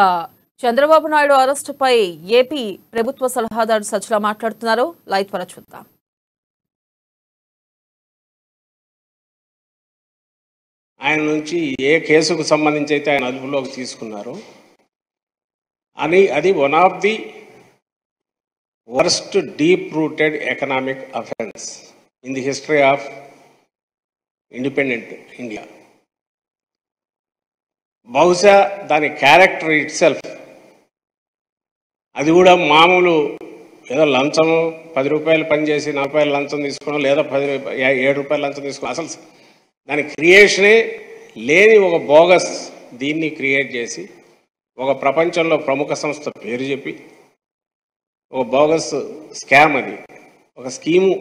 ఆ, చంద్రబాబు నాయుడు అరెస్టుపై ఏపీ ప్రభుత్వ సలహాదారు సజ్జల మాట్లాడుతున్నారు. లైవ్ ద్వారా చూద్దాం. ఆయన నుంచి ఏ కేసుకు సంబంధించి అయితే ఆయన అదుపులోకి తీసుకున్నారో అది one of the worst deep rooted economic offence in the history of independent India. బహుశా దాని క్యారెక్టర్ ఇట్ సెల్ఫ్, అది కూడా మామూలు ఏదో లంచము 10 రూపాయలు పనిచేసి 4 రూపాయలు లంచం తీసుకోవడం, లేదా 7 రూపాయలు లంచం తీసుకోవడం, అసలు దాని క్రియేషనే లేని ఒక బోగస్ దీన్ని క్రియేట్ చేసి ఒక ప్రపంచంలో ప్రముఖ సంస్థ పేరు చెప్పి ఒక బోగస్ స్కామ్, అది ఒక scheme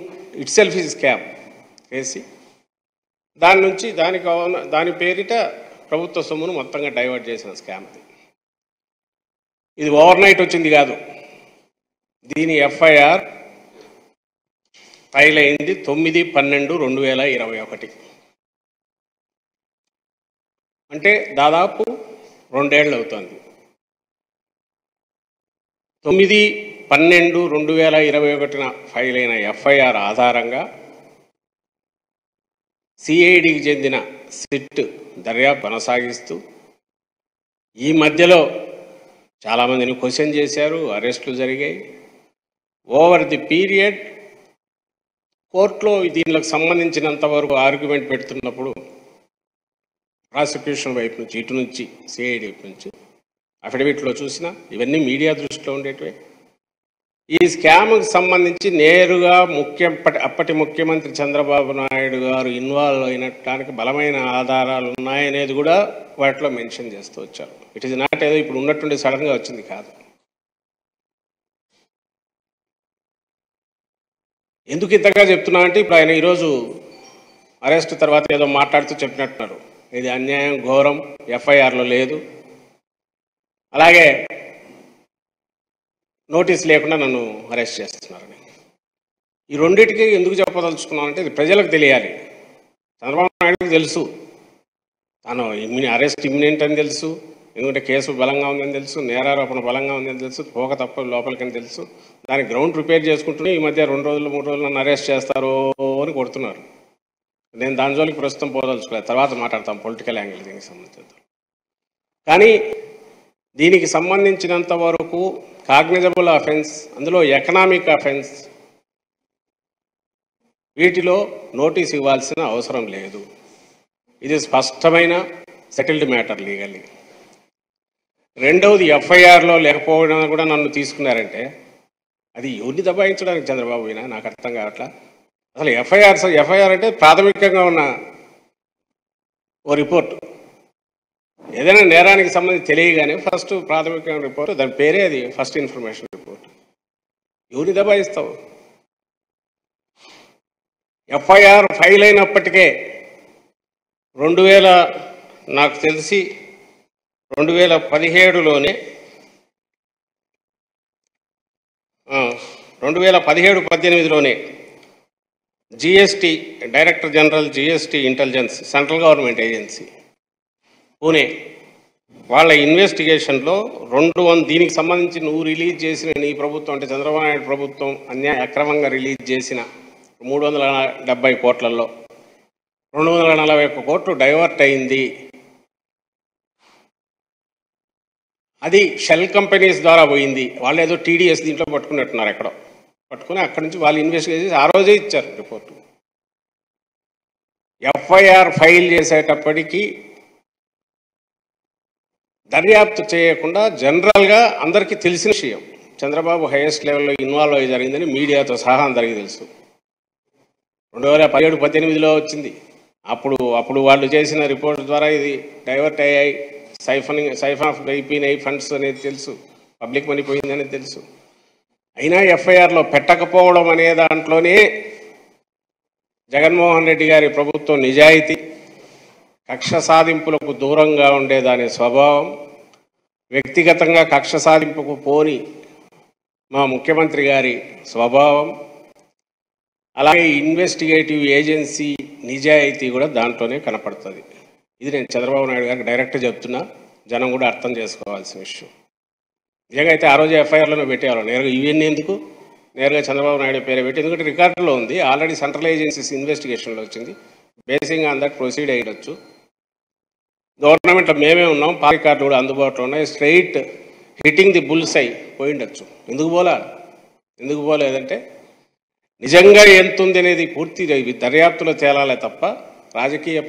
it self is scam చేసి దాని నుంచి దాని పేరిట ప్రభుత్వ సొమ్మును మొత్తంగా డైవర్ట్ చేసిన స్కామ్ అది. ఇది ఓవర్ నైట్ వచ్చింది కాదు. దీని ఎఫ్ఐఆర్ ఫైల్ అయింది 9/12/2021, అంటే దాదాపు 2 ఏళ్ళు అవుతుంది. 9/12/2021 ఫైల్ అయిన ఎఫ్ఐఆర్ ఆధారంగా సిఐడికి చెందిన సిట్ దర్యాప్తు కొనసాగిస్తూ ఈ మధ్యలో చాలామందిని క్వశ్చన్ చేశారు, అరెస్టులు జరిగాయి. ఓవర్ ది పీరియడ్ కోర్టులో దీనికి సంబంధించినంత వరకు ఆర్గ్యుమెంట్ పెడుతున్నప్పుడు ప్రాసిక్యూషన్ వైపు నుంచి, ఇటు నుంచి సిఐడి వైపు నుంచి అఫిడవిట్లో చూసినా ఇవన్నీ మీడియా దృష్టిలో ఉండేటివే. ఈ స్కామ్కి సంబంధించి నేరుగా అప్పటి ముఖ్యమంత్రి చంద్రబాబు నాయుడు గారు ఇన్వాల్వ్ అయినటానికి బలమైన ఆధారాలు ఉన్నాయనేది కూడా వాటిలో మెన్షన్ చేస్తూ వచ్చారు. ఇట్ ఈజ్ నాట్ ఏదో ఇప్పుడు ఉన్నట్టుండి సడన్గా వచ్చింది కాదు. ఎందుకు ఇంతగా చెప్తున్నా అంటే, ఇప్పుడు ఆయన ఈరోజు అరెస్ట్ తర్వాత ఏదో మాట్లాడుతూ చెప్పినట్టున్నారు, ఇది అన్యాయం, ఘోరం, ఎఫ్ఐఆర్లో లేదు, అలాగే నోటీస్ లేకుండా నన్ను అరెస్ట్ చేస్తున్నారని. ఈ రెండింటికి ఎందుకు చెప్పదలుచుకున్నానంటే, ఇది ప్రజలకు తెలియాలి. చంద్రబాబు నాయుడుకి తెలుసు తాను అరెస్ట్ ఇమ్మినెంట్ అని తెలుసు, ఎందుకంటే కేసు బలంగా ఉందని తెలుసు, నేరారోపణ బలంగా ఉందని తెలుసు, పోక తప్ప లోపలికని తెలుసు. దానికి గ్రౌండ్ ప్రిపేర్ చేసుకుంటూనే ఈ మధ్య 2 రోజులు 3 రోజులు నన్ను అరెస్ట్ చేస్తారు అని కొడుతున్నారు. నేను దాని జోలికి ప్రస్తుతం పోదలుచుకోలేదు, తర్వాత మాట్లాడతాం పొలిటికల్ యాంగిల్ దీనికి సంబంధించి. కానీ దీనికి సంబంధించినంత వరకు కాగ్నిజబుల్ అఫెన్స్, అందులో ఎకనామిక్ అఫెన్స్, వీటిలో నోటీస్ ఇవ్వాల్సిన అవసరం లేదు. ఇది స్పష్టమైన సెటిల్డ్ మ్యాటర్ లీగల్లీ. రెండవది, ఎఫ్ఐఆర్లో లేకపోవడం కూడా నన్ను తీసుకున్నారంటే అది ఎవరిని దబాయించడానికి చంద్రబాబు అయినా నాకు అర్థం కావట్లా. అసలు ఎఫ్ఐఆర్ అంటే ప్రాథమికంగా ఉన్న ఓ రిపోర్టు. ఏదైనా నేరానికి సంబంధించి తెలియగానే ఫస్ట్ ప్రాథమిక రిపోర్ట్, దాని పేరే అది ఫస్ట్ ఇన్ఫర్మేషన్ రిపోర్ట్. ఎవరిని దబాయిస్తావు? ఎఫ్ఐఆర్ ఫైల్ అయినప్పటికే నాకు తెలిసి 2017లోనే 2017-18లోనే GST director general, GST intelligence, central government agency Pune, వాళ్ళ ఇన్వెస్టిగేషన్లో దీనికి సంబంధించి నువ్వు రిలీజ్ చేసిన, నీ ప్రభుత్వం అంటే చంద్రబాబు నాయుడు ప్రభుత్వం అక్రమంగా రిలీజ్ చేసిన 370 కోట్లలో 241 కోట్లు డైవర్ట్ అయింది. అది షెల్ కంపెనీస్ ద్వారా పోయింది. వాళ్ళు ఏదో టీడీఎస్ దీంట్లో పట్టుకున్నట్టున్నారు, ఎక్కడో పట్టుకుని అక్కడి నుంచి వాళ్ళు ఇన్వెస్టిగేట్ చేసి ఆ రోజే ఇచ్చారు రిపోర్టు. ఎఫ్ఐఆర్ ఫైల్ చేసేటప్పటికీ దర్యాప్తు చేయకుండా జనరల్గా అందరికీ తెలిసిన విషయం, చంద్రబాబు హైయెస్ట్ లెవెల్లో ఇన్వాల్వ్ అయ్యి జరిగిందని మీడియాతో సహా అందరికీ తెలుసు. 2017-18లో వచ్చింది. అప్పుడు వాళ్ళు చేసిన రిపోర్ట్ ద్వారా ఇది డైవర్ట్ అయ్యాయి, సైఫన్ ఆఫ్ అయిపోయినాయి ఫండ్స్ అనేది తెలుసు, పబ్లిక్ మనీ పోయిందనేది తెలుసు. అయినా ఎఫ్ఐఆర్లో పెట్టకపోవడం అనే దాంట్లోనే జగన్మోహన్ రెడ్డి గారి ప్రభుత్వం నిజాయితీ, కక్ష సాధింపులకు దూరంగా ఉండేదాని స్వభావం, వ్యక్తిగతంగా కక్ష సాధింపుకు పోని మా ముఖ్యమంత్రి గారి స్వభావం, అలాగే ఇన్వెస్టిగేటివ్ ఏజెన్సీ నిజాయితీ కూడా దాంట్లోనే కనపడుతుంది. ఇది నేను చంద్రబాబు నాయుడు గారికి డైరెక్ట్గా చెప్తున్నా. జనం కూడా అర్థం చేసుకోవాల్సిన విషయం. నిజంగా అయితే ఆ రోజు ఎఫ్ఐఆర్లోనే పెట్టేవాళ్ళు నేరుగా ఇవన్నీ ఎందుకు నేరుగా చంద్రబాబు నాయుడు పేరు పెట్టి, ఎందుకంటే రికార్డులో ఉంది ఆల్రెడీ సెంట్రల్ ఏజెన్సీస్ ఇన్వెస్టిగేషన్లో వచ్చింది. బేసింగ్ ఆన్ దట్ ప్రొసీడ్ అయ్యొచ్చు. గవర్నమెంట్లో మేమే ఉన్నాం, పార్టీ కార్డులు కూడా అందుబాటులో ఉన్నాయి. స్ట్రైట్ హిట్టింగ్ ది బుల్స్ అయి పోయిండొచ్చు. ఎందుకు పోలేదంటే నిజంగా ఎంత ఉంది అనేది పూర్తి దర్యాప్తులో తేలాలే తప్ప రాజకీయ